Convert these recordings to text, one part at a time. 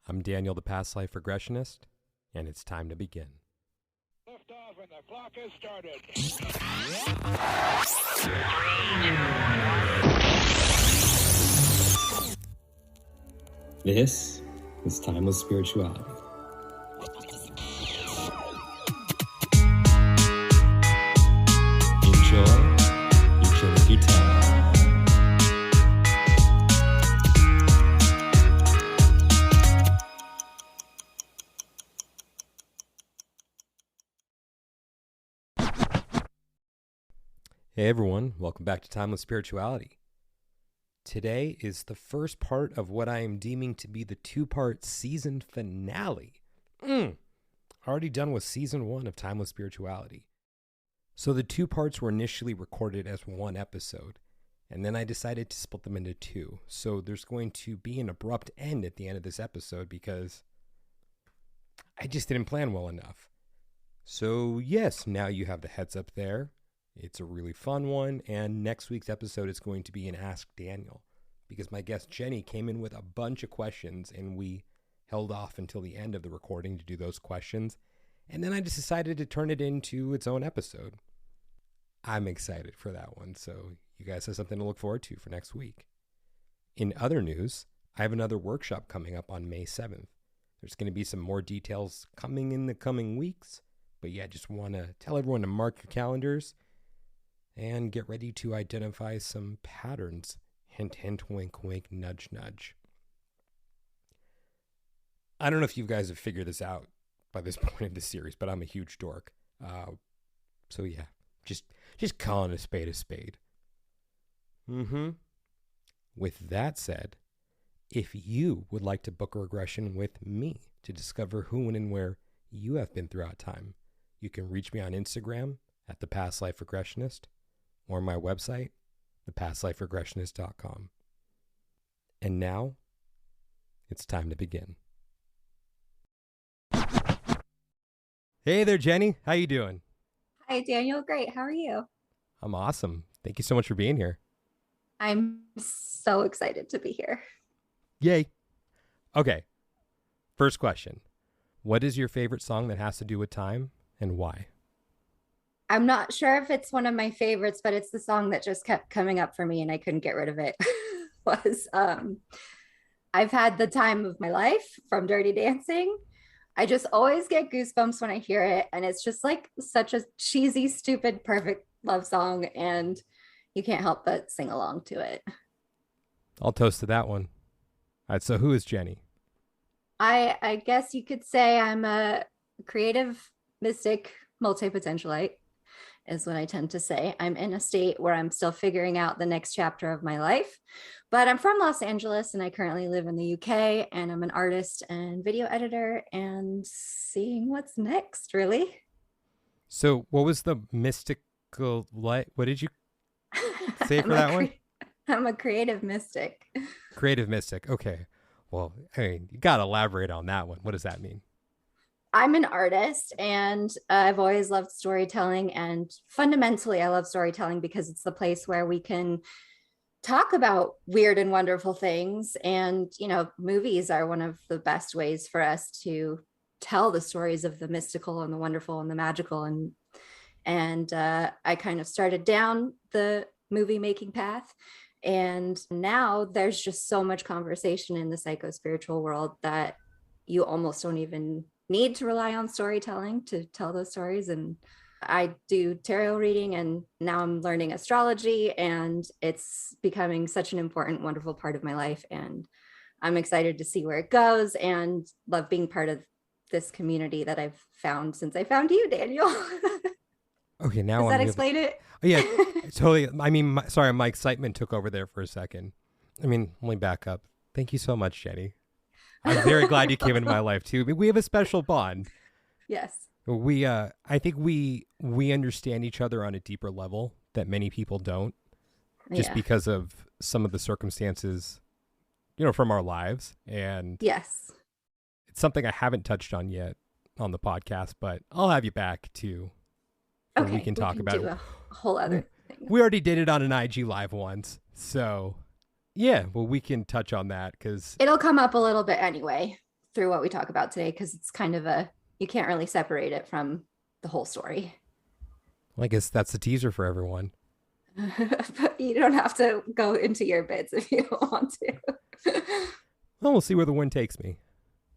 I'm Daniel, the past life regressionist, and it's time to begin. Lift off and the clock has started. This is Timeless Spirituality. Enjoy each and every time. Hey everyone, welcome back to Timeless Spirituality. Today is the first part of what I am deeming to be the two-part season finale. Already done with season 1 of Timeless Spirituality. So the two parts were initially recorded as one episode, and then I decided to split them into two. So there's going to be an abrupt end at the end of this episode because I just didn't plan well enough. So yes, now you have the heads up there. It's a really fun one, and next week's episode is going to be an Ask Daniel, because my guest Jenny came in with a bunch of questions, and we held off until the end of the recording to do those questions, and then I just decided to turn it into its own episode. I'm excited for that one, so you guys have something to look forward to for next week. In other news, I have another workshop coming up on May 7th. There's going to be some more details coming in the coming weeks, but yeah, just want to tell everyone to mark your calendars and get ready to identify some patterns. Hint, hint, wink, wink, nudge, nudge. I don't know if you guys have figured this out by this point in the series, but I'm a huge dork. So yeah, just calling a spade a spade. With that said, if you would like to book a regression with me to discover who, when, and where you have been throughout time, you can reach me on Instagram at The Past Life Regressionist, or my website, thepastliferegressionist.com. And now, it's time to begin. Hey there, Jenny. How you doing? Hi, Daniel. Great. How are you? I'm awesome. Thank you so much for being here. I'm so excited to be here. Yay. Okay. First question. What is your favorite song that has to do with time, and why? I'm not sure if it's one of my favorites, but it's the song that just kept coming up for me and I couldn't get rid of it. I've had the time of my life from Dirty Dancing. I just always get goosebumps when I hear it. And it's just like such a cheesy, stupid, perfect love song. And you can't help but sing along to it. I'll toast to that one. All right, so who is Jenny? I guess you could say I'm a creative, mystic, multi-potentialite. Is what I tend to say. I'm in a state where I'm still figuring out the next chapter of my life, but I'm from Los Angeles and I currently live in the UK, and I'm an artist and video editor and seeing what's next, really. So what was the mystical light? What did you say for that one? I'm a creative mystic. Creative mystic. Okay. Well, I mean, you got to elaborate on that one. What does that mean? I'm an artist and I've always loved storytelling, and fundamentally I love storytelling because it's the place where we can talk about weird and wonderful things. And, you know, movies are one of the best ways for us to tell the stories of the mystical and the wonderful and the magical. And I kind of started down the movie making path. And now there's just so much conversation in the psycho-spiritual world that you almost don't even need to rely on storytelling to tell those stories. And I do tarot reading, and now I'm learning astrology, and it's becoming such an important, wonderful part of my life. And I'm excited to see where it goes, and love being part of this community that I've found since I found you, Daniel. Okay, now does that explain it? Oh, yeah, totally. I mean, sorry, my excitement took over there for a second. I mean, let me back up. Thank you so much, Jenny. I'm very glad you came into my life too. We have a special bond. Yes. I think we understand each other on a deeper level that many people don't, just because of some of the circumstances, you know, from our lives. And yes, it's something I haven't touched on yet on the podcast, but I'll have you back too. Okay, we can talk about do it. A whole other thing. We already did it on an IG live once, so yeah. Well, we can touch on that because it'll come up a little bit anyway through what we talk about today, because it's kind of you can't really separate it from the whole story. Well, I guess that's the teaser for everyone. But you don't have to go into your bits if you don't want to. Well, we'll see where the wind takes me.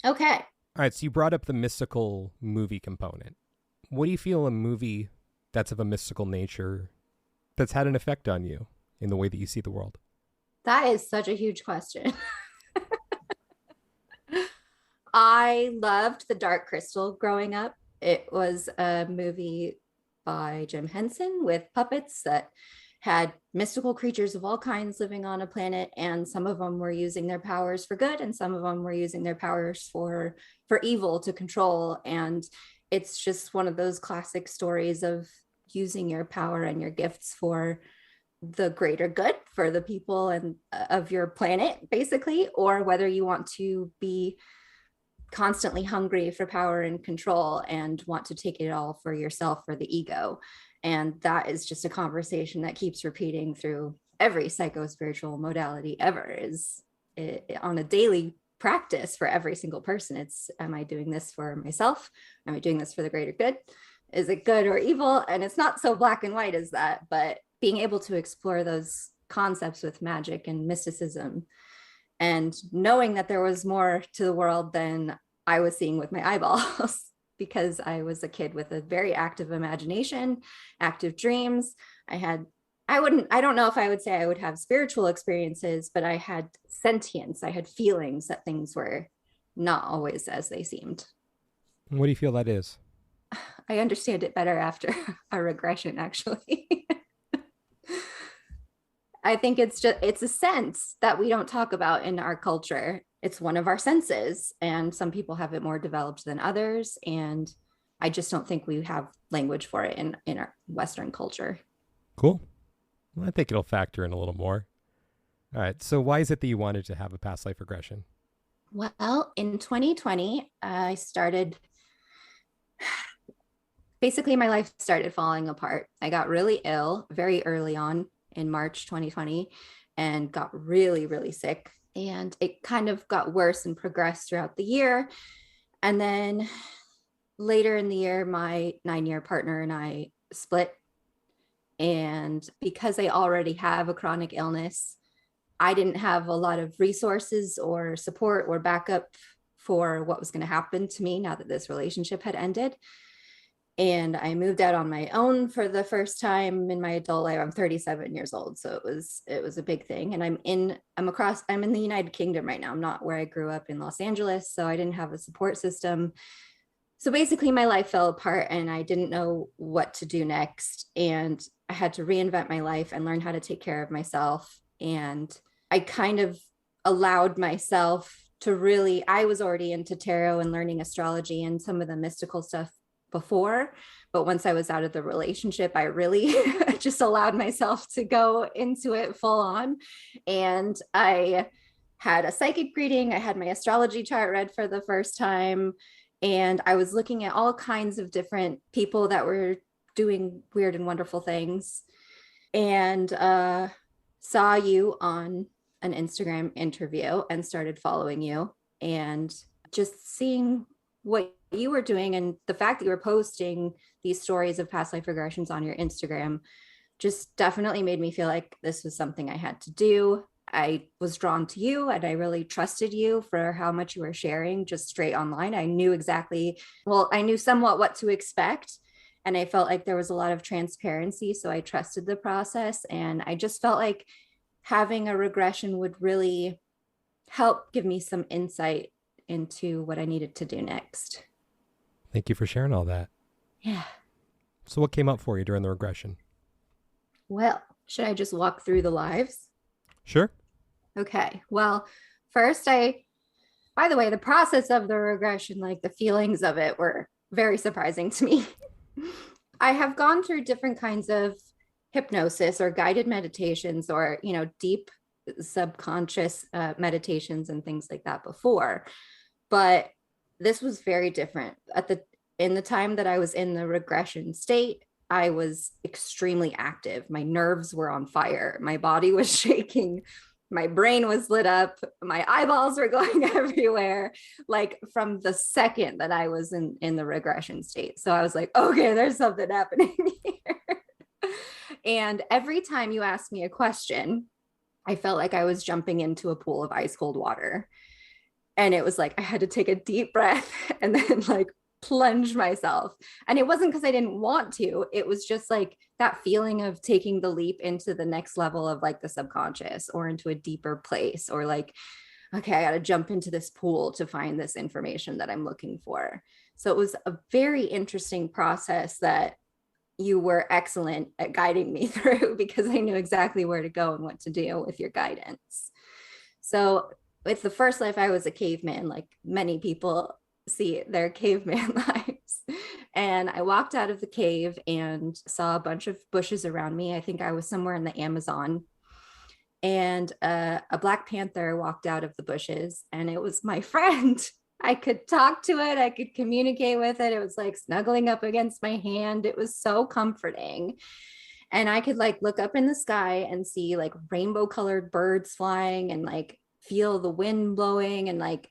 Okay. All right, so you brought up the mystical movie component. What do you feel a movie that's of a mystical nature that's had an effect on you in the way that you see the world? That is such a huge question. I loved The Dark Crystal growing up. It was a movie by Jim Henson with puppets that had mystical creatures of all kinds living on a planet, and some of them were using their powers for good and some of them were using their powers for evil to control. And it's just one of those classic stories of using your power and your gifts for the greater good for the people and of your planet, basically, or whether you want to be constantly hungry for power and control and want to take it all for yourself, for the ego. And that is just a conversation that keeps repeating through every psycho-spiritual modality ever, is on a daily practice for every single person. It's, am I doing this for myself? Am I doing this for the greater good? Is it good or evil? And it's not so black and white as that, but being able to explore those concepts with magic and mysticism, and knowing that there was more to the world than I was seeing with my eyeballs, because I was a kid with a very active imagination, active dreams. I don't know if I would say I would have spiritual experiences, but I had sentience. I had feelings that things were not always as they seemed. What do you feel that is? I understand it better after a regression, actually. I think it's a sense that we don't talk about in our culture. It's one of our senses, and some people have it more developed than others. And I just don't think we have language for it in our Western culture. Cool. Well, I think it'll factor in a little more. All right. So why is it that you wanted to have a past life regression? Well, in 2020, I started, basically my life started falling apart. I got really ill very early on in March 2020 and got really, really sick. And it kind of got worse and progressed throughout the year. And then later in the year, my 9-year partner and I split. And because I already have a chronic illness, I didn't have a lot of resources or support or backup for what was going to happen to me now that this relationship had ended. And I moved out on my own for the first time in my adult life. I'm 37 years old, so it was a big thing. And I'm in the United Kingdom right now. I'm not where I grew up in Los Angeles, so I didn't have a support system. So basically my life fell apart and I didn't know what to do next. And I had to reinvent my life and learn how to take care of myself. And I kind of allowed myself to really, I was already into tarot and learning astrology and some of the mystical stuff before, but once I was out of the relationship, I really just allowed myself to go into it full on. And I had a psychic reading. I had my astrology chart read for the first time. And I was looking at all kinds of different people that were doing weird and wonderful things, and saw you on an Instagram interview and started following you and just seeing what you were doing. And the fact that you were posting these stories of past life regressions on your Instagram just definitely made me feel like this was something I had to do. I was drawn to you and I really trusted you for how much you were sharing just straight online. I knew somewhat what to expect. And I felt like there was a lot of transparency. So I trusted the process. And I just felt like having a regression would really help give me some insight into what I needed to do next. Thank you for sharing all that. Yeah. So what came up for you during the regression? Well, should I just walk through the lives? Sure. Okay. Well, first, by the way, the process of the regression, like the feelings of it were very surprising to me. I have gone through different kinds of hypnosis or guided meditations or, deep subconscious meditations and things like that before. But this was very different. In the time that I was in the regression state, I was extremely active. My nerves were on fire. My body was shaking My brain was lit up. My eyeballs were going everywhere, like from the second that I was in the regression state. So I was like, okay, there's something happening here. And every time you asked me a question, I felt like I was jumping into a pool of ice cold water. And it was like I had to take a deep breath and then like plunge myself. And it wasn't because I didn't want to. It was just like that feeling of taking the leap into the next level of like the subconscious or into a deeper place, or like, okay, I got to jump into this pool to find this information that I'm looking for. So it was a very interesting process that you were excellent at guiding me through, because I knew exactly where to go and what to do with your guidance. So with the first life, I was a caveman, like many people see their caveman lives. And I walked out of the cave and saw a bunch of bushes around me. I think I was somewhere in the Amazon. And a black panther walked out of the bushes, and it was my friend. I could talk to it. I could communicate with it. It was like snuggling up against my hand. It was so comforting. And I could like look up in the sky and see like rainbow colored birds flying and like feel the wind blowing. And like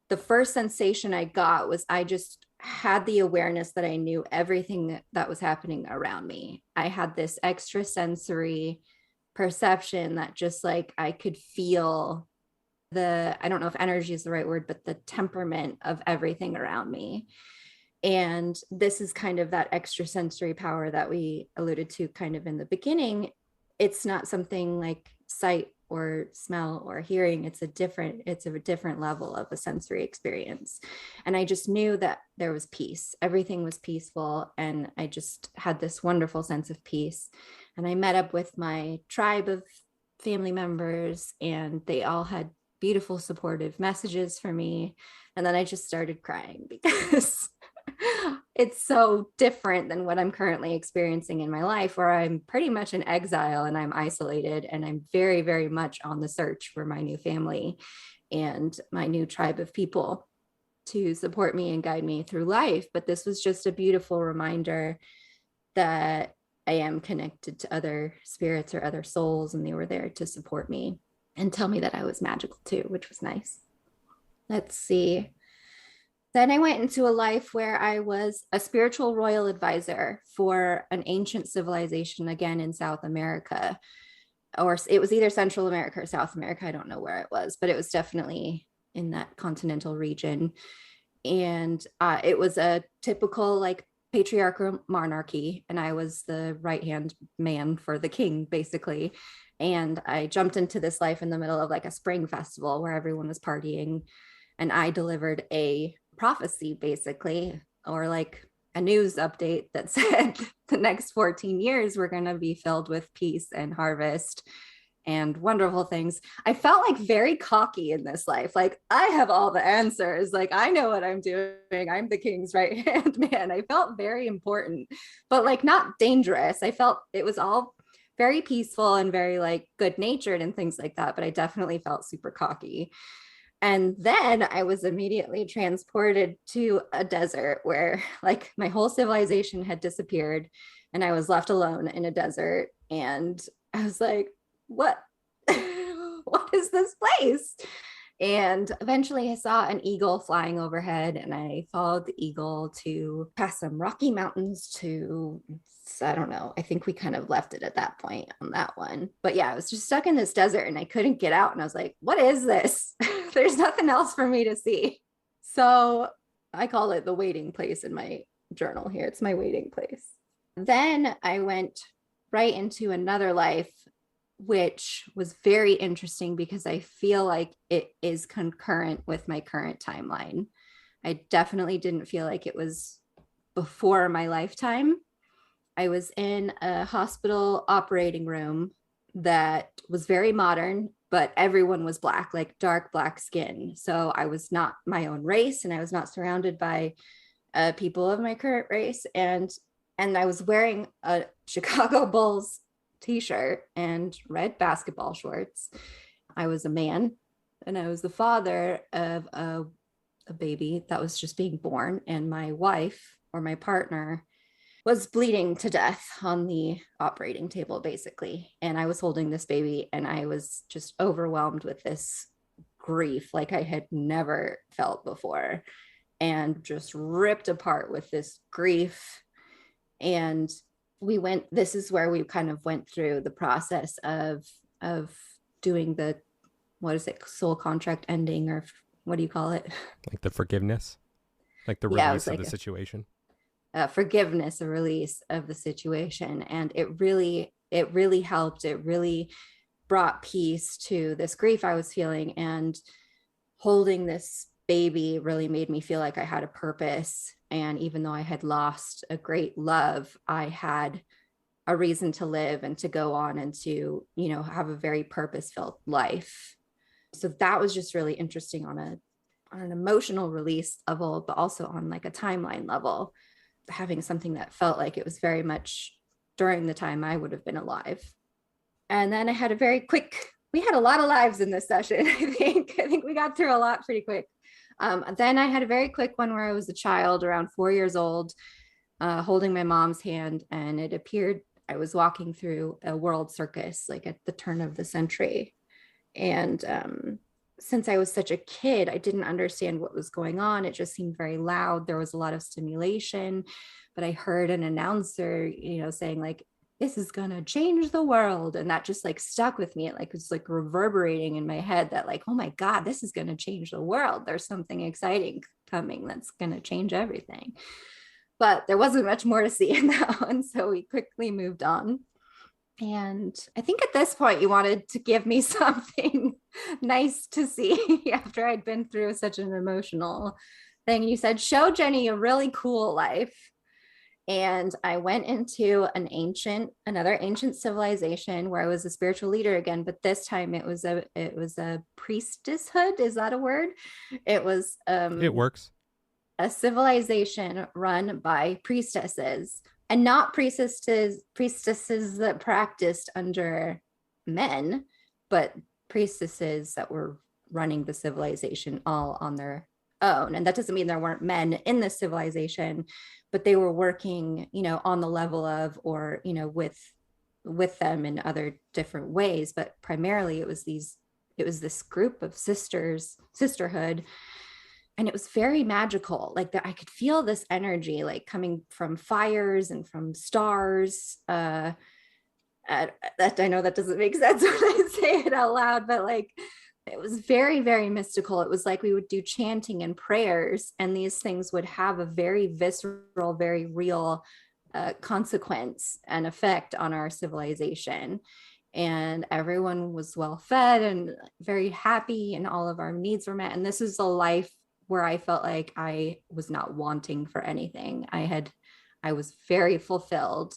the first sensation I got was I just had the awareness that I knew everything that was happening around me. I had this extra sensory perception that just like I could feel I don't know if energy is the right word, but the temperament of everything around me. And this is kind of that extrasensory power that we alluded to kind of in the beginning. It's not something like sight or smell or hearing. It's a different level of a sensory experience. And I just knew that there was peace. Everything was peaceful. And I just had this wonderful sense of peace. And I met up with my tribe of family members, and they all had beautiful, supportive messages for me. And then I just started crying because it's so different than what I'm currently experiencing in my life, where I'm pretty much in exile and I'm isolated, and I'm very, very much on the search for my new family and my new tribe of people to support me and guide me through life. But this was just a beautiful reminder that I am connected to other spirits or other souls, and they were there to support me and tell me that I was magical too, which was nice. Let's see. Then I went into a life where I was a spiritual royal advisor for an ancient civilization, again in South America, or it was either Central America or South America. I don't know where it was, but it was definitely in that continental region. And it was a typical like patriarchal monarchy, and I was the right-hand man for the king, basically. And I jumped into this life in the middle of like a spring festival where everyone was partying, and I delivered a prophecy, basically, or like a news update that said the next 14 years were going to be filled with peace and harvest and wonderful things. I felt like very cocky in this life. Like I have all the answers. Like I know what I'm doing. I'm the king's right hand man. I felt very important, but like not dangerous. I felt it was all very peaceful and very like good natured and things like that. But I definitely felt super cocky. And then I was immediately transported to a desert where like my whole civilization had disappeared, and I was left alone in a desert. And I was like, what? What is this place? And eventually I saw an eagle flying overhead, and I followed the eagle to past some rocky mountains to, I don't know, I think we kind of left it at that point on that one. But yeah, I was just stuck in this desert and I couldn't get out. And I was like, what is this? There's nothing else for me to see. So I call it the waiting place in my journal here. It's my waiting place. Then I went right into another life, which was very interesting because I feel like it is concurrent with my current timeline. I definitely didn't feel like it was before my lifetime. I was in a hospital operating room that was very modern, but everyone was Black, like dark Black skin. So I was not my own race, and I was not surrounded by people of my current race. And I was wearing a Chicago Bulls t-shirt and red basketball shorts. I was a man, and I was the father of a baby that was just being born. And my wife, or my partner, was bleeding to death on the operating table, basically. And I was holding this baby, and I was just overwhelmed with this grief like I had never felt before, and just ripped apart with this grief. And this is where we kind of went through the process of doing the, what is it, soul contract ending, or what do you call it? Like the forgiveness, like the Yeah, it release was of like the situation. Forgiveness, a release of the situation. And it really helped. It really brought peace to this grief I was feeling. And holding this baby really made me feel like I had a purpose. And even though I had lost a great love, I had a reason to live and to go on and to, have a very purpose-filled life. So that was just really interesting on an emotional release level, but also on like a timeline level, having something that felt like it was very much during the time I would have been alive. And then I had we had a lot of lives in this session. I think we got through a lot pretty quick. Then I had a very quick one where I was a child around 4 years old, holding my mom's hand, and it appeared I was walking through a world circus, like at the turn of the century. And since I was such a kid, I didn't understand what was going on. It just seemed very loud. There was a lot of stimulation, but I heard an announcer, saying like, "This is going to change the world." And that just like stuck with me. It was like reverberating in my head that like, oh my God, this is going to change the world. There's something exciting coming that's going to change everything. But there wasn't much more to see in that one. So we quickly moved on. And I think at this point you wanted to give me something nice to see after I'd been through such an emotional thing. You said, show Jenny a really cool life. And I went into another ancient civilization where I was a spiritual leader again, but this time it was a priestesshood. Is that a word? It was It works. A civilization run by priestesses, and not priestesses that practiced under men, but priestesses that were running the civilization all on their own. And that doesn't mean there weren't men in the civilization, but they were working, on the level of, or, with them in other different ways. But primarily it was this group of sisterhood. And it was very magical. Like that, I could feel this energy, like coming from fires and from stars. That I know that doesn't make sense when I say it out loud, but like it was very, very mystical. It was like we would do chanting and prayers, and these things would have a very visceral, very real consequence and effect on our civilization. And everyone was well fed and very happy, and all of our needs were met. And this is a life where I felt like I was not wanting for anything. I was very fulfilled,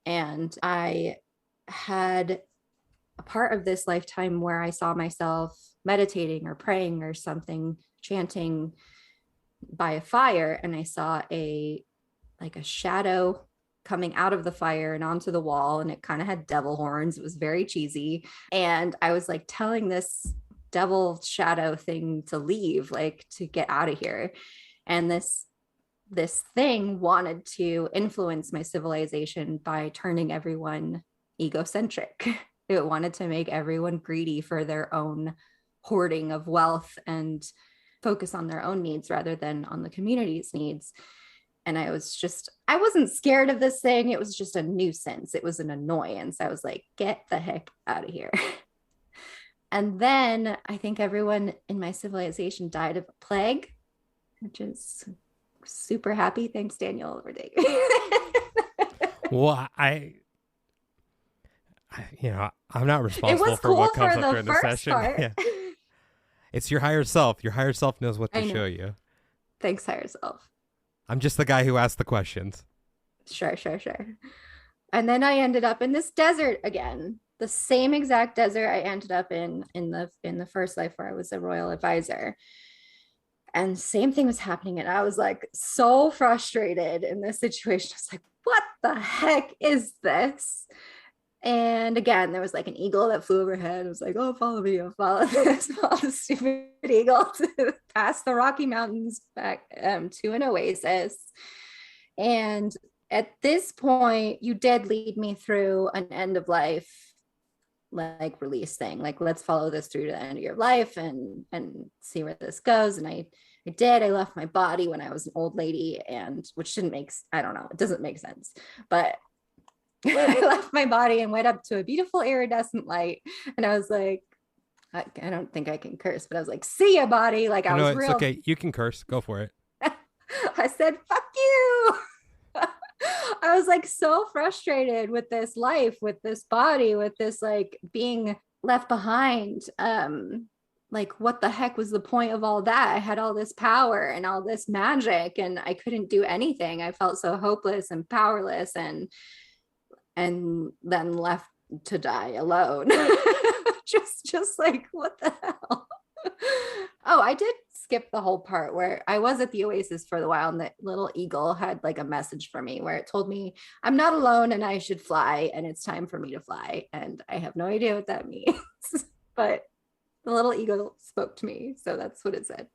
and I had a part of this lifetime where I saw myself meditating or praying or something, chanting by a fire. And I saw a shadow coming out of the fire and onto the wall. And it kind of had devil horns. It was very cheesy. And I was like telling this devil shadow thing to leave, like to get out of here. And this thing wanted to influence my civilization by turning everyone egocentric. It wanted to make everyone greedy for their own hoarding of wealth and focus on their own needs rather than on the community's needs. And I wasn't scared of this thing. It was just a nuisance. It was an annoyance. I was like, get the heck out of here. And then I think everyone in my civilization died of a plague, which is super happy. Thanks, Daniel, over Dave. Well, I'm not responsible for what comes up during the session. Yeah. It's your higher self. Your higher self knows what to show you. Thanks, higher self. I'm just the guy who asked the questions. Sure. And then I ended up in this desert again. The same exact desert I ended up in the first life where I was a royal advisor. And same thing was happening. And I was like so frustrated in this situation. I was like, what the heck is this? And again, there was like an eagle that flew overhead. It was like, oh, follow me. I'll follow this. Follow the stupid eagle to past the Rocky Mountains back to an oasis. And at this point, you did lead me through an end of life like release thing. Like, let's follow this through to the end of your life and see where this goes. And I did. I left my body when I was an old lady, and which didn't make, I don't know, it doesn't make sense. But I left my body and went up to a beautiful iridescent light. And I was like, I don't think I can curse, but I was like, see ya, body. Like, I was real. It's okay. You can curse. Go for it. I said, fuck you. I was like so frustrated with this life, with this body, with this like being left behind. Like, what the heck was the point of all that? I had all this power and all this magic, and I couldn't do anything. I felt so hopeless and powerless, and then left to die alone. just like, what the hell? Oh, I did skip the whole part where I was at the Oasis for a while, and the little eagle had like a message for me where it told me I'm not alone and I should fly, and it's time for me to fly. And I have no idea what that means, but the little eagle spoke to me, so that's what it said.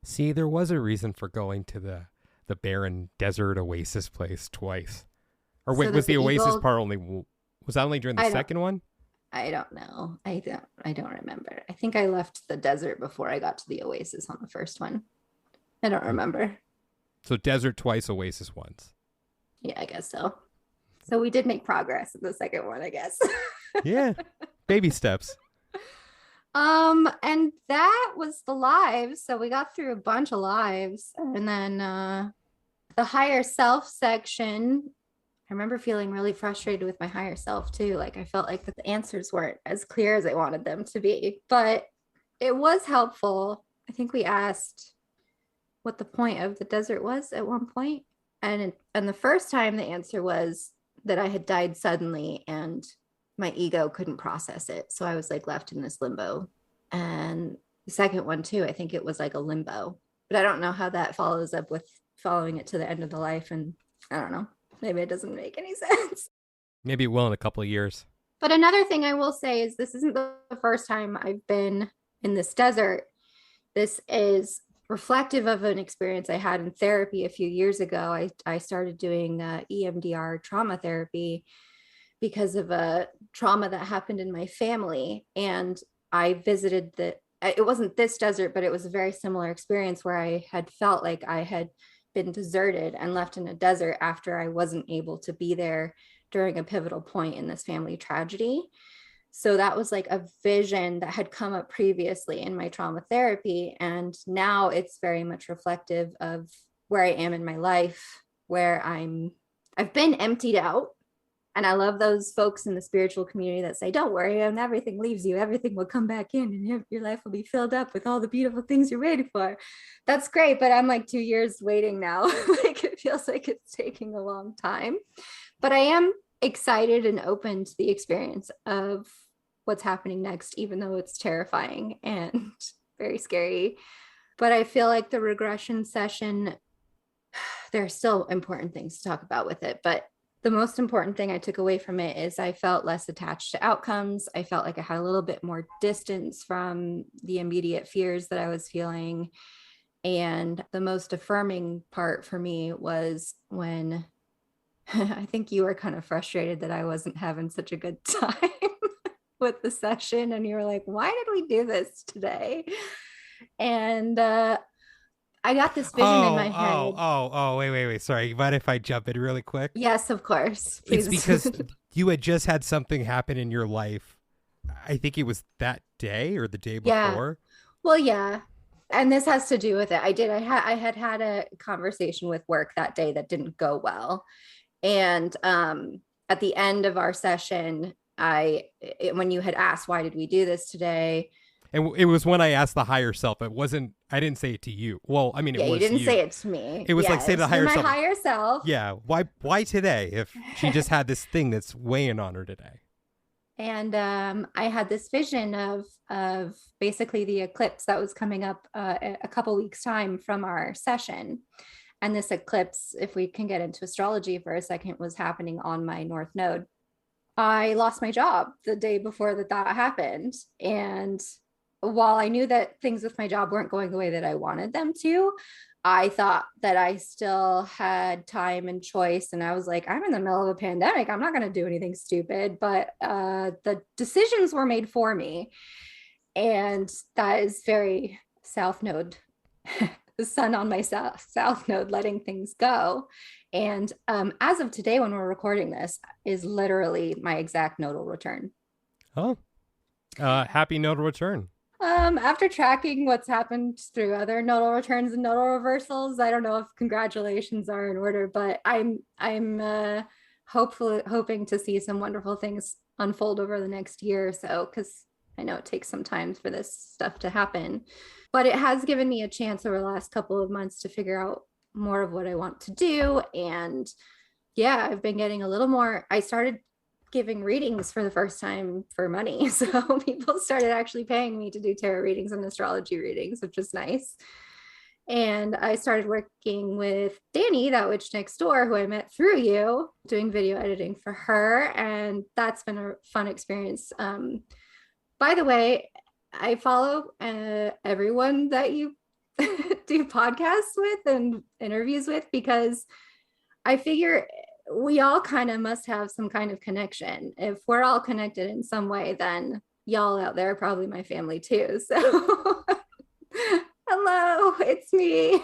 See, there was a reason for going to the barren desert Oasis place twice. Or wait, so was the Oasis eagle part only? Was that only during the second one? I don't know. I don't remember. I think I left the desert before I got to the Oasis on the first one. I don't remember. So desert twice, Oasis once. Yeah, I guess so. So we did make progress in the second one, I guess. Yeah. Baby steps. And that was the lives. So we got through a bunch of lives, and then the higher self section, I remember feeling really frustrated with my higher self too. Like, I felt like the answers weren't as clear as I wanted them to be, but it was helpful. I think we asked what the point of the desert was at one point. And the first time the answer was that I had died suddenly and my ego couldn't process it. So I was like left in this limbo. And the second one too, I think it was like a limbo, but I don't know how that follows up with following it to the end of the life. And I don't know. Maybe it doesn't make any sense. Maybe it will in a couple of years. But another thing I will say is this isn't the first time I've been in this desert. This is reflective of an experience I had in therapy a few years ago. I started doing EMDR trauma therapy because of a trauma that happened in my family. And I visited it wasn't this desert, but it was a very similar experience where I had felt like I had been deserted and left in a desert after I wasn't able to be there during a pivotal point in this family tragedy. So that was like a vision that had come up previously in my trauma therapy. And now it's very much reflective of where I am in my life, where I've been emptied out. And I love those folks in the spiritual community that say, don't worry, when everything leaves you, everything will come back in and your life will be filled up with all the beautiful things you're waiting for. That's great. But I'm like 2 years waiting now. Like, it feels like it's taking a long time. But I am excited and open to the experience of what's happening next, even though it's terrifying and very scary. But I feel like the regression session, there are still important things to talk about with it, but the most important thing I took away from it is I felt less attached to outcomes. I felt like I had a little bit more distance from the immediate fears that I was feeling. And the most affirming part for me was when I think you were kind of frustrated that I wasn't having such a good time with the session. And you were like, why did we do this today? And I got this vision in my head. Wait. Sorry. Mind if I jump in really quick? Yes, of course. Please. It's because you had just had something happen in your life. I think it was that day or the day before. Well, yeah. And this has to do with it. I had a conversation with work that day that didn't go well. And at the end of our session, when you had asked, why did we do this today? And it was when I asked the higher self. It wasn't, I didn't say it to you. Well, I mean, it was you didn't say it to me. It was like, say to the higher self. My higher self. Yeah. Why today if she just had this thing that's weighing on her today? And I had this vision of basically the eclipse that was coming up a couple weeks time from our session. And this eclipse, if we can get into astrology for a second, was happening on my North Node. I lost my job the day before that happened. And while I knew that things with my job weren't going the way that I wanted them to, I thought that I still had time and choice. And I was like, I'm in the middle of a pandemic. I'm not going to do anything stupid. But the decisions were made for me. And that is very South Node, the sun on my South Node, letting things go. And as of today, when we're recording this, is literally my exact nodal return. Oh, happy nodal return. After tracking what's happened through other nodal returns and nodal reversals, I don't know if congratulations are in order, but I'm hoping to see some wonderful things unfold over the next year or so, because I know it takes some time for this stuff to happen. But it has given me a chance over the last couple of months to figure out more of what I want to do. And yeah, I've been getting a little more. I started giving readings for the first time for money. So people started actually paying me to do tarot readings and astrology readings, which was nice. And I started working with Danny, that witch next door, who I met through you, doing video editing for her. And that's been a fun experience. By the way, I follow everyone that you do podcasts with and interviews with, because I figure we all kind of must have some kind of connection. If we're all connected in some way, then y'all out there are probably my family too. So hello, it's me.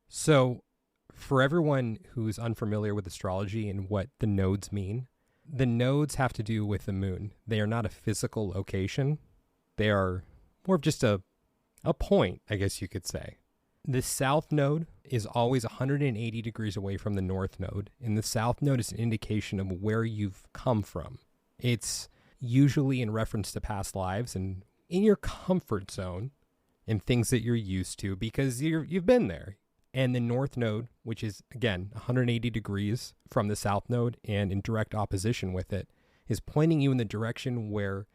So for everyone who's unfamiliar with astrology and what the nodes mean, the nodes have to do with the moon. They are not a physical location. They are more of just a point, I guess you could say. The south node is always 180 degrees away from the north node, and the south node is an indication of where you've come from. It's usually in reference to past lives and in your comfort zone and things that you're used to because you've been there. And the north node, which is, again, 180 degrees from the south node and in direct opposition with it, is pointing you in the direction where,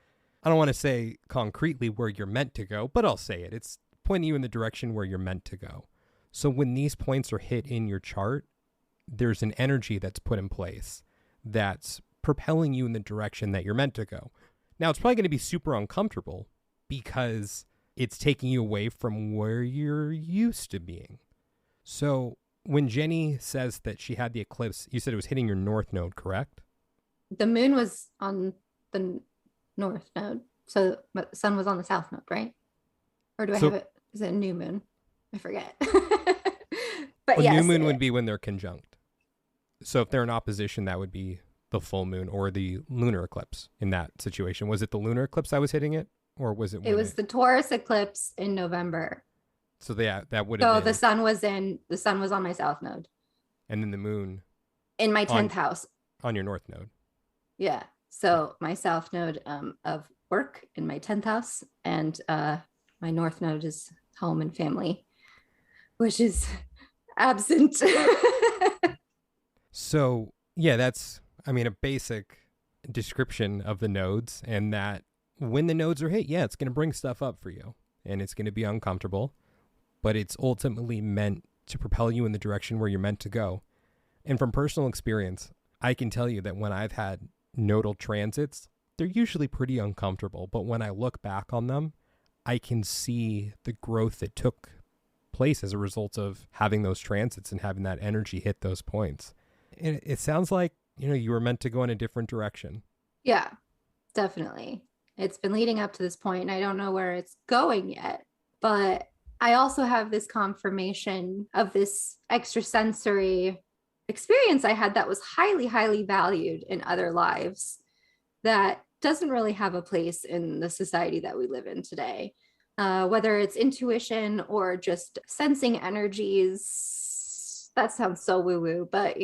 I don't want to say concretely where you're meant to go, but I'll say it. It's pointing you in the direction where you're meant to go. So when these points are hit in your chart, there's an energy that's put in place that's propelling you in the direction that you're meant to go. Now, it's probably going to be super uncomfortable because it's taking you away from where you're used to being. So when Jenny says that she had the eclipse, you said it was hitting your north node, correct? The moon was on the north node. So the sun was on the south node, right? Or do I have it? Is it a new moon? I forget. But well, yes, new moon would be when they're conjunct. So if they're in opposition, that would be the full moon or the lunar eclipse in that situation. Was it the lunar eclipse that was hitting it? Or was it? It was the Taurus eclipse in November. So that would have been. So the sun was on my south node. And then the moon. In my 10th house. On your north node. Yeah. So my south node of work in my 10th house, and my north node is home and family, which is absent. So yeah, that's, I mean, a basic description of the nodes, and that when the nodes are hit, yeah, it's going to bring stuff up for you and it's going to be uncomfortable, but it's ultimately meant to propel you in the direction where you're meant to go. And from personal experience, I can tell you that when I've had nodal transits, they're usually pretty uncomfortable, but when I look back on them, I can see the growth that took place as a result of having those transits and having that energy hit those points. And it sounds like, you were meant to go in a different direction. Yeah, definitely. It's been leading up to this point, and I don't know where it's going yet, but I also have this confirmation of this extrasensory experience I had that was highly, highly valued in other lives that doesn't really have a place in the society that we live in today. Whether it's intuition or just sensing energies, that sounds so woo-woo, but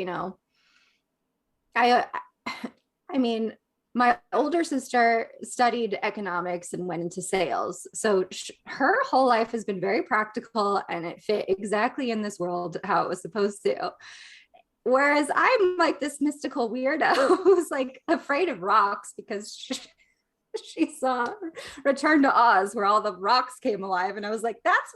I mean, my older sister studied economics and went into sales. So her whole life has been very practical, and it fit exactly in this world how it was supposed to. Whereas I'm like this mystical weirdo who's like afraid of rocks because she saw Return to Oz where all the rocks came alive. And I was like, that's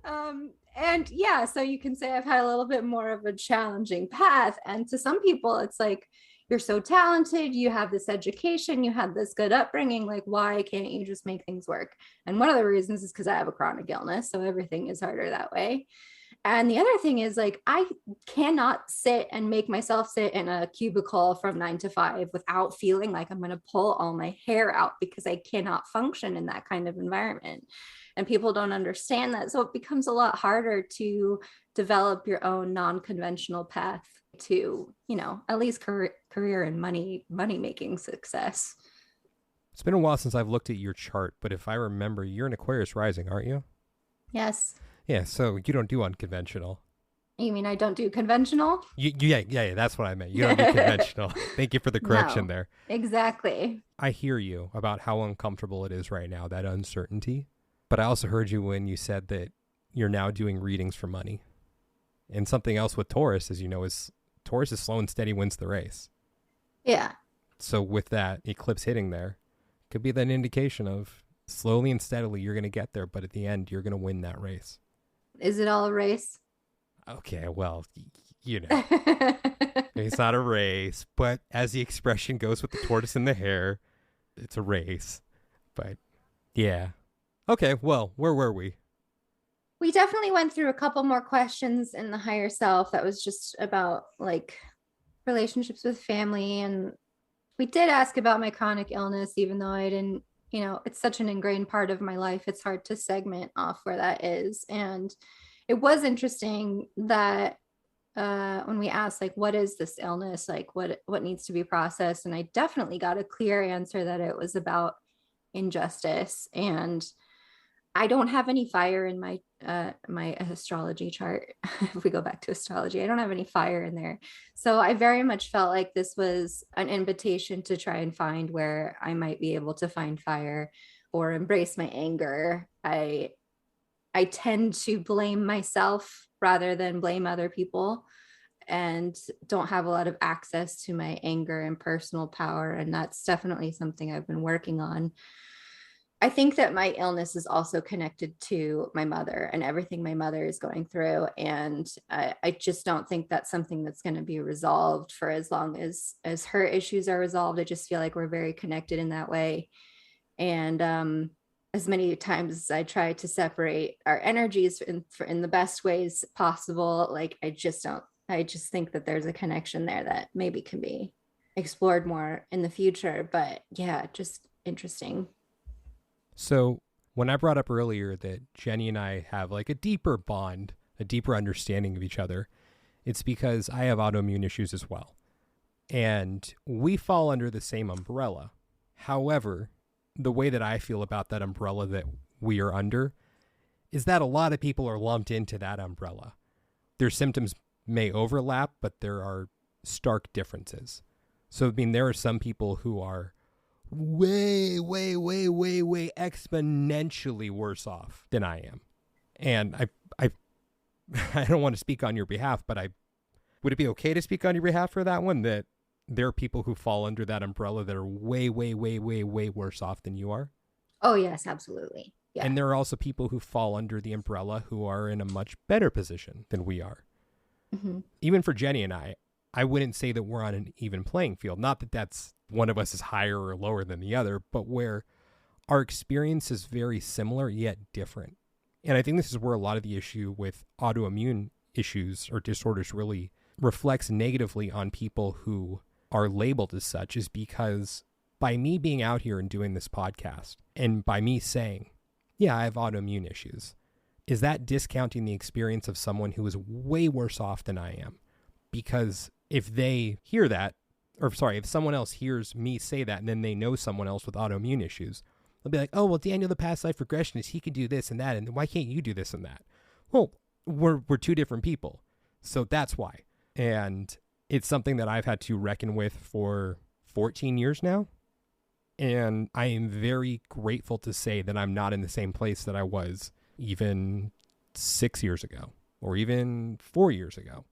real. And yeah, so you can say I've had a little bit more of a challenging path. And to some people, it's like, you're so talented, you have this education, you had this good upbringing, like why can't you just make things work? And one of the reasons is because I have a chronic illness, so everything is harder that way. And the other thing is, like, I cannot sit and make myself sit in a cubicle from 9 to 5 without feeling like I'm going to pull all my hair out, because I cannot function in that kind of environment. And people don't understand that. So it becomes a lot harder to develop your own non-conventional path to, you know, at least career and money making success. It's been a while since I've looked at your chart, but if I remember, you're an Aquarius rising, aren't you? Yes. Yeah, so you don't do unconventional. You mean I don't do conventional? Yeah, that's what I meant. You don't do conventional. Thank you for the correction there. Exactly. I hear you about how uncomfortable it is right now, that uncertainty. But I also heard you when you said that you're now doing readings for money. And something else with Taurus, as you know, is Taurus is slow and steady wins the race. Yeah. So with that eclipse hitting there, could be that indication of slowly and steadily you're going to get there, but at the end, you're going to win that race. Is it all a race? Okay, well, you know, it's not a race, but as the expression goes with the tortoise and the hare, it's a race. But yeah. Okay, well, where were we? We definitely went through a couple more questions in the higher self that was just about like relationships with family. And we did ask about my chronic illness, even though I didn't, you know, it's such an ingrained part of my life. It's hard to segment off where that is. And it was interesting that when we asked, like, what is this illness? Like, what needs to be processed? And I definitely got a clear answer that it was about injustice. And I don't have any fire in my my astrology chart. If we go back to astrology, I don't have any fire in there. So I very much felt like this was an invitation to try and find where I might be able to find fire or embrace my anger. I tend to blame myself rather than blame other people, and don't have a lot of access to my anger and personal power. And that's definitely something I've been working on. I think that my illness is also connected to my mother and everything my mother is going through. And I just don't think that's something that's going to be resolved for as long as her issues are resolved. I just feel like we're very connected in that way. And as many times as I try to separate our energies in the best ways possible, like I just think that there's a connection there that maybe can be explored more in the future. But yeah, just interesting. So when I brought up earlier that Jenny and I have like a deeper bond, a deeper understanding of each other, it's because I have autoimmune issues as well. And we fall under the same umbrella. However, the way that I feel about that umbrella that we are under is that a lot of people are lumped into that umbrella. Their symptoms may overlap, but there are stark differences. So, I mean, there are some people who are way exponentially worse off than I am. And I don't want to speak on your behalf, but would it be okay to speak on your behalf for that one, that there are people who fall under that umbrella that are way worse off than you are? Oh, yes, absolutely. Yeah. And there are also people who fall under the umbrella who are in a much better position than we are. Mm-hmm. Even for Jenny and I wouldn't say that we're on an even playing field. Not that that's one of us is higher or lower than the other, but where our experience is very similar yet different. And I think this is where a lot of the issue with autoimmune issues or disorders really reflects negatively on people who are labeled as such, is because by me being out here and doing this podcast, and by me saying, yeah, I have autoimmune issues, is that discounting the experience of someone who is way worse off than I am? Because if they hear that, if someone else hears me say that and then they know someone else with autoimmune issues, they'll be like, oh, well, Daniel, the past life regressionist, he can do this and that, and why can't you do this and that? Well, we're two different people. So that's why. And it's something that I've had to reckon with for 14 years now. And I am very grateful to say that I'm not in the same place that I was even 6 years ago or even 4 years ago.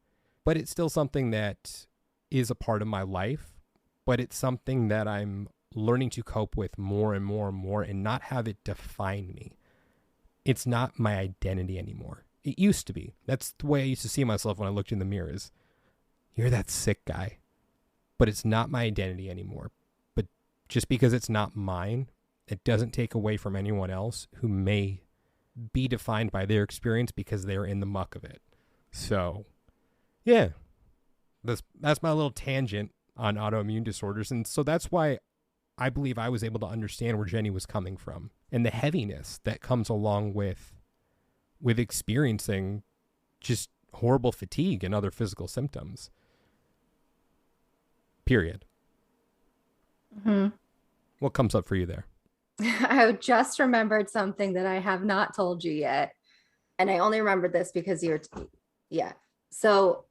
But it's still something that is a part of my life, but it's something that I'm learning to cope with more and more and more and not have it define me. It's not my identity anymore. It used to be. That's the way I used to see myself when I looked in the mirrors. You're that sick guy. but it's not my identity anymore. But just because it's not mine, it doesn't take away from anyone else who may be defined by their experience because they're in the muck of it. So, yeah, that's my little tangent on autoimmune disorders. And so that's why I believe I was able to understand where Jenny was coming from and the heaviness that comes along with experiencing just horrible fatigue and other physical symptoms. Period. Mm-hmm. What comes up for you there? I just remembered something that I have not told you yet. And I only remembered this because yeah. So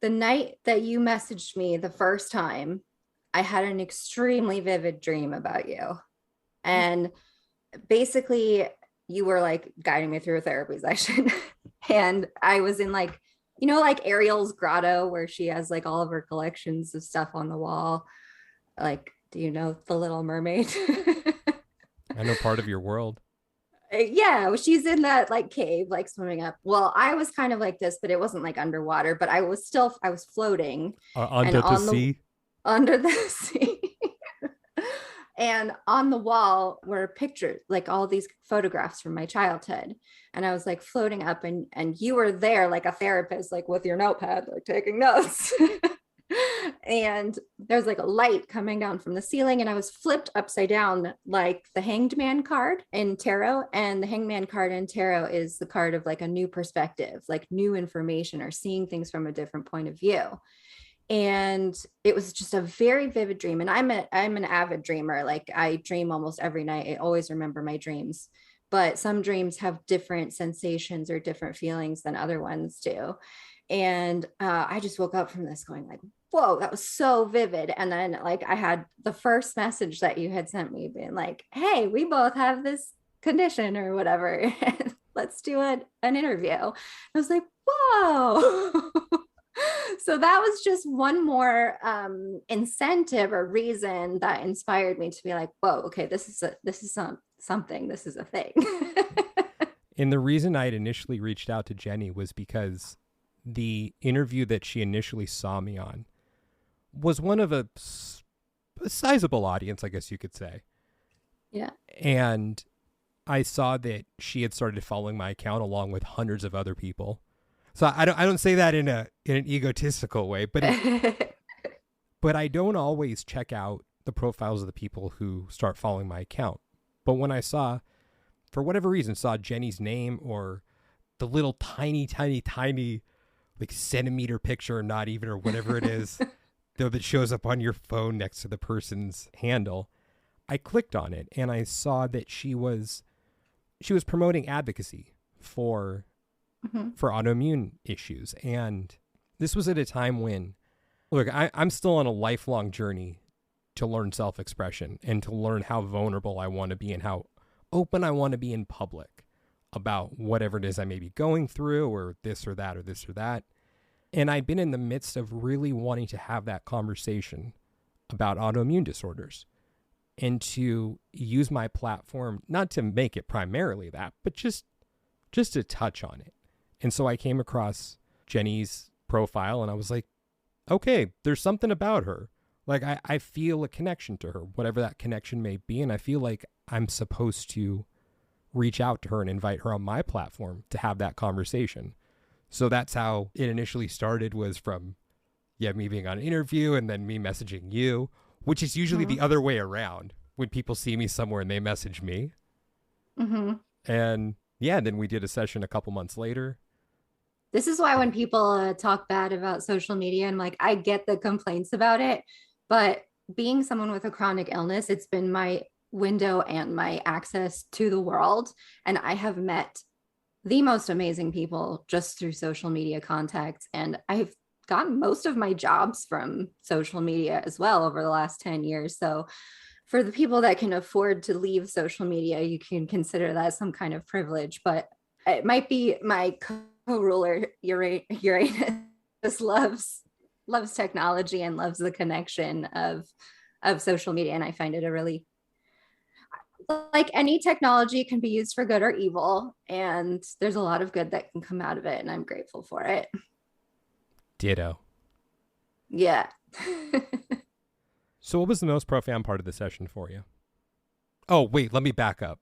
the night that you messaged me the first time, I had an extremely vivid dream about you. And basically you were like guiding me through a therapy session. And I was in like, you know, like Ariel's grotto where she has like all of her collections of stuff on the wall. Like, do you know The Little Mermaid? I know part of your world. Yeah, she's in that like cave, like swimming up. Well, I was kind of like this, but it wasn't like underwater, but I was floating Under the sea. Under the sea. And on the wall were pictures, like all these photographs from my childhood. And I was like floating up and you were there like a therapist, like with your notepad, like taking notes. And there's like a light coming down from the ceiling and I was flipped upside down like the Hanged Man card in tarot. And the Hanged Man card in tarot is the card of like a new perspective, like new information or seeing things from a different point of view. And it was just a very vivid dream. And I'm an avid dreamer. Like I dream almost every night. I always remember my dreams, but some dreams have different sensations or different feelings than other ones do. And I just woke up from this going like, whoa, that was so vivid. And then like I had the first message that you had sent me being like, hey, we both have this condition or whatever. Let's do an interview. I was like, whoa. So that was just one more incentive or reason that inspired me to be like, whoa, okay, this is something, this is a thing. And the reason I had initially reached out to Jenny was because the interview that she initially saw me on was one of a sizable audience, I guess you could say. Yeah. And I saw that she had started following my account along with hundreds of other people. So I don't say that in an egotistical way, but but I don't always check out the profiles of the people who start following my account. But when I saw, for whatever reason, saw Jenny's name or the little tiny like centimeter picture, not even, or whatever it is, though, that shows up on your phone next to the person's handle, I clicked on it and I saw that she was promoting advocacy for autoimmune issues. And this was at a time when, look, I'm still on a lifelong journey to learn self-expression and to learn how vulnerable I want to be and how open I want to be in public about whatever it is I may be going through or this or that or this or that. And I'd been in the midst of really wanting to have that conversation about autoimmune disorders and to use my platform, not to make it primarily that, but just to touch on it. And so I came across Jenny's profile and I was like, okay, there's something about her. Like I feel a connection to her, whatever that connection may be. And I feel like I'm supposed to reach out to her and invite her on my platform to have that conversation. So that's how it initially started, was from, me being on an interview and then me messaging you, which is usually the other way around when people see me somewhere and they message me. Mm-hmm. And then we did a session a couple months later. This is why when people talk bad about social media, I'm like, I get the complaints about it, but being someone with a chronic illness, it's been my window and my access to the world. And I have met the most amazing people just through social media contacts. And I've gotten most of my jobs from social media as well over the last 10 years. So for the people that can afford to leave social media, you can consider that some kind of privilege, but it might be my co-ruler Uranus just loves technology and loves the connection of social media. And I find it a really, like any technology can be used for good or evil, and there's a lot of good that can come out of it, and I'm grateful for it. Ditto. Yeah, So what was the most profound part of the session for you? Oh, wait, let me back up.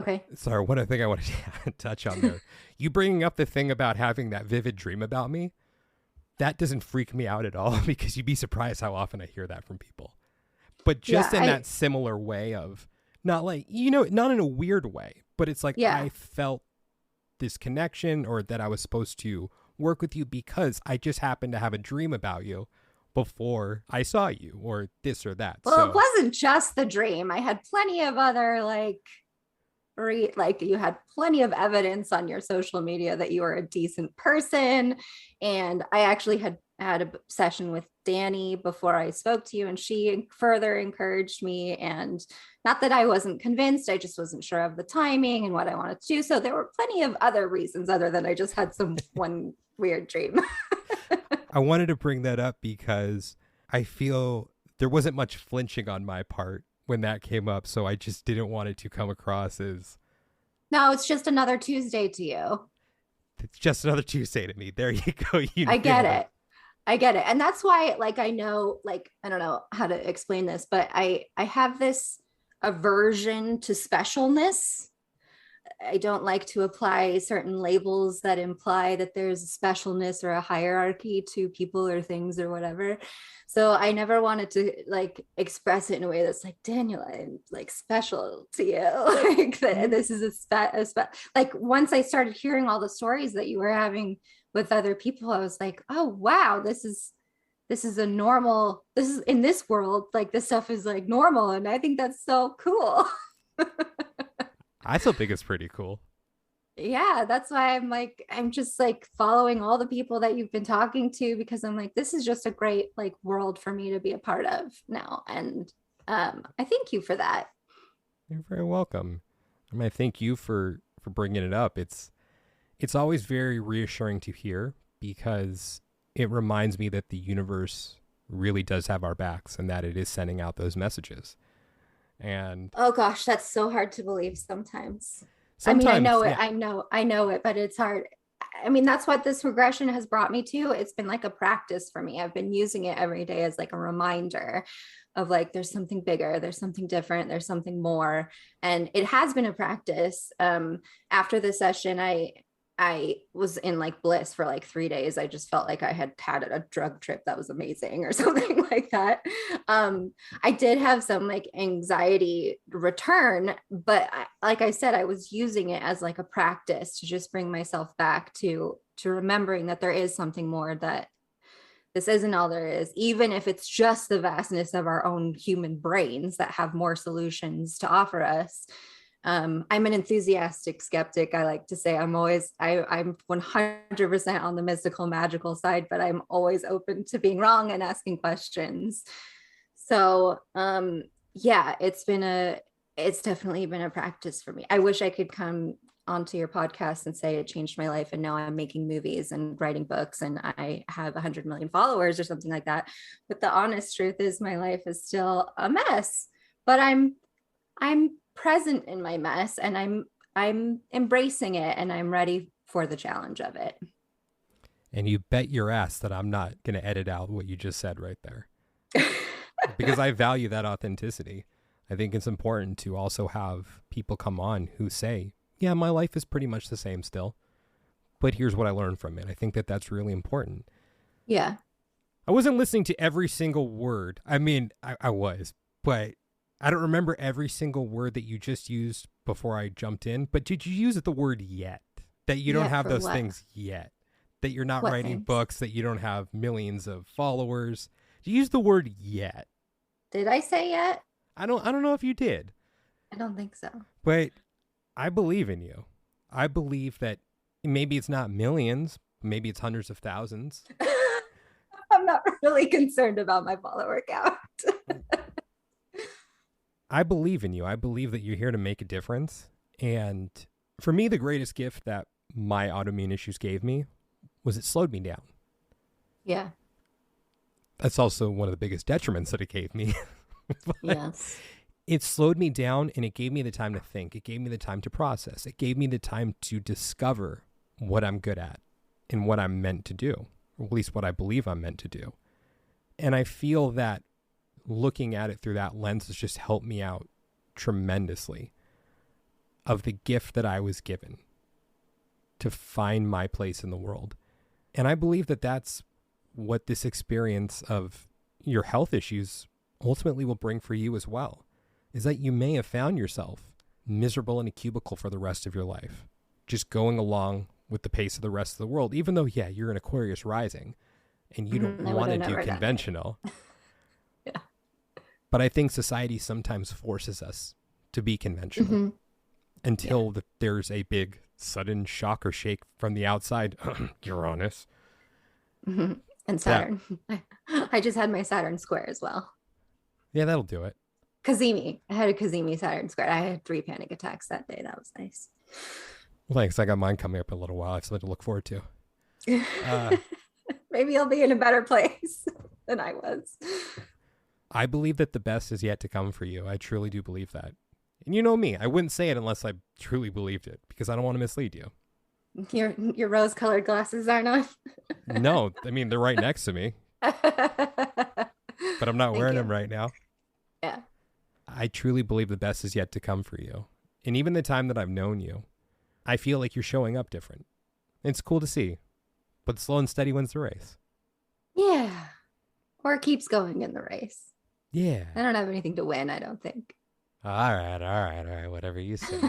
Okay. Sorry, one other thing I wanted to touch on there. You bringing up the thing about having that vivid dream about me, that doesn't freak me out at all because you'd be surprised how often I hear that from people. But just in that similar way of not like, not in a weird way, but it's like I felt this connection or that I was supposed to work with you because I just happened to have a dream about you before I saw you or this or that. Well, it wasn't just the dream. I had plenty of other you had plenty of evidence on your social media that you were a decent person. And I actually had a session with Danny before I spoke to you, and she further encouraged me. And not that I wasn't convinced, I just wasn't sure of the timing and what I wanted to do. So there were plenty of other reasons other than I just had one weird dream. I wanted to bring that up because I feel there wasn't much flinching on my part when that came up. So I just didn't want it to come across as... No, it's just another Tuesday to you. It's just another Tuesday to me. There you go. I get it. And that's why, I know, I don't know how to explain this, but I have this aversion to specialness. I don't like to apply certain labels that imply that there's a specialness or a hierarchy to people or things or whatever. So I never wanted to express it in a way that's like, Daniel, I'm special to you. This is once I started hearing all the stories that you were having with other people, I was like, oh, wow, this is a normal, this is in this world, this stuff is normal. And I think that's so cool. I still think it's pretty cool. Yeah, that's why I'm just following all the people that you've been talking to, because I'm this is just a great world for me to be a part of now. And I thank you for that. You're very welcome. I thank you for bringing it up. It's always very reassuring to hear because it reminds me that the universe really does have our backs and that it is sending out those messages. And oh gosh, that's so hard to believe sometimes. I mean, I know it, but it's hard. I mean, that's what this regression has brought me to. It's been a practice for me. I've been using it every day as a reminder of there's something bigger, there's something different, there's something more. And it has been a practice. After the session, I was in bliss for 3 days. I just felt like I had a drug trip that was amazing or something like that. I did have some anxiety return, but like I said, I was using it as a practice to just bring myself back to remembering that there is something more, that this isn't all there is, even if it's just the vastness of our own human brains that have more solutions to offer us. I'm an enthusiastic skeptic. I like to say I'm 100% on the mystical, magical side, but I'm always open to being wrong and asking questions. So, yeah, it's definitely been a practice for me. I wish I could come onto your podcast and say it changed my life, and now I'm making movies and writing books and I have 100 million followers or something like that. But the honest truth is my life is still a mess, but I'm present in my mess, and I'm embracing it, and I'm ready for the challenge of it. And you bet your ass that I'm not going to edit out what you just said right there. Because I value that authenticity. I think it's important to also have people come on who say, yeah, my life is pretty much the same still, but here's what I learned from it. I think that that's really important. Yeah. I wasn't listening to every single word. I mean, I was, but I don't remember every single word that you just used before I jumped in, but did you use the word yet? That you don't have those things yet? That you're not writing books, that you don't have millions of followers? You use the word yet. Did I say yet? I don't know if you did. I don't think so. But I believe in you. I believe that maybe it's not millions, maybe it's hundreds of thousands. I'm not really concerned about my follower count. I believe in you. I believe that you're here to make a difference. And for me, the greatest gift that my autoimmune issues gave me was it slowed me down. Yeah. That's also one of the biggest detriments that it gave me. Yes. It slowed me down, and it gave me the time to think. It gave me the time to process. It gave me the time to discover what I'm good at and what I'm meant to do, or at least what I believe I'm meant to do. And I feel that looking at it through that lens has just helped me out tremendously of the gift that I was given to find my place in the world. And I believe that that's what this experience of your health issues ultimately will bring for you as well, is that you may have found yourself miserable in a cubicle for the rest of your life, just going along with the pace of the rest of the world, even though, yeah, you're an Aquarius rising and you don't want to do conventional. Yeah. But I think society sometimes forces us to be conventional until there's a big sudden shock or shake from the outside. Uranus. And Saturn. I just had my Saturn square as well. Yeah, that'll do it. Cazimi. I had a Cazimi Saturn square. I had 3 panic attacks that day. That was nice. Well, thanks. I got mine coming up in a little while. I have something to look forward to. Maybe I'll be in a better place than I was. I believe that the best is yet to come for you. I truly do believe that. And you know me, I wouldn't say it unless I truly believed it, because I don't want to mislead you. Your rose-colored glasses aren't on? No, I mean, they're right next to me. But I'm not wearing them right now. Yeah. I truly believe the best is yet to come for you. And even the time that I've known you, I feel like you're showing up different. It's cool to see. But slow and steady wins the race. Yeah. Or keeps going in the race. Yeah. I don't have anything to win, I don't think. All right. Whatever you say.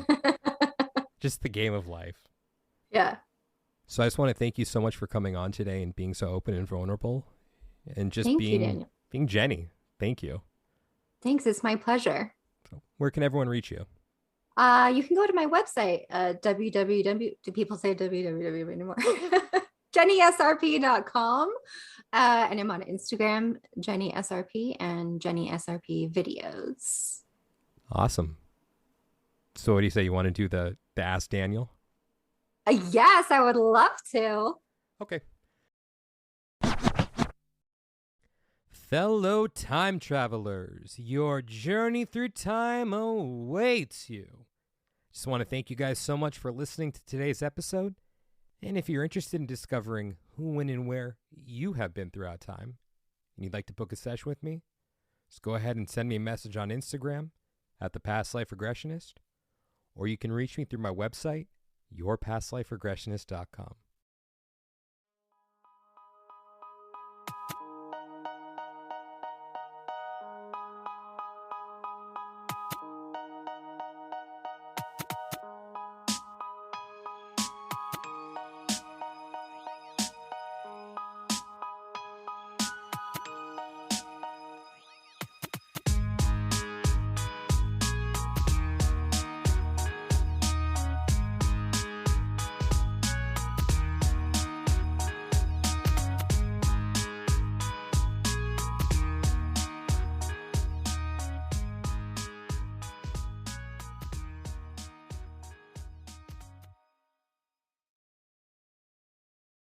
Just the game of life. Yeah. So I just want to thank you so much for coming on today and being so open and vulnerable. And just being Jenny. Thank you. Thanks. It's my pleasure. So where can everyone reach you? You can go to my website, www. Do people say www anymore? JennySRP.com. And I'm on Instagram, JennySRP, and JennySRP videos. Awesome. So what do you say? You want to do the Ask Daniel? Yes, I would love to. Okay. Fellow time travelers, your journey through time awaits you. Just want to thank you guys so much for listening to today's episode. And if you're interested in discovering who, when, and where you have been throughout time, and you'd like to book a session with me, just go ahead and send me a message on Instagram at The Past Life Regressionist, or you can reach me through my website, yourpastliferegressionist.com.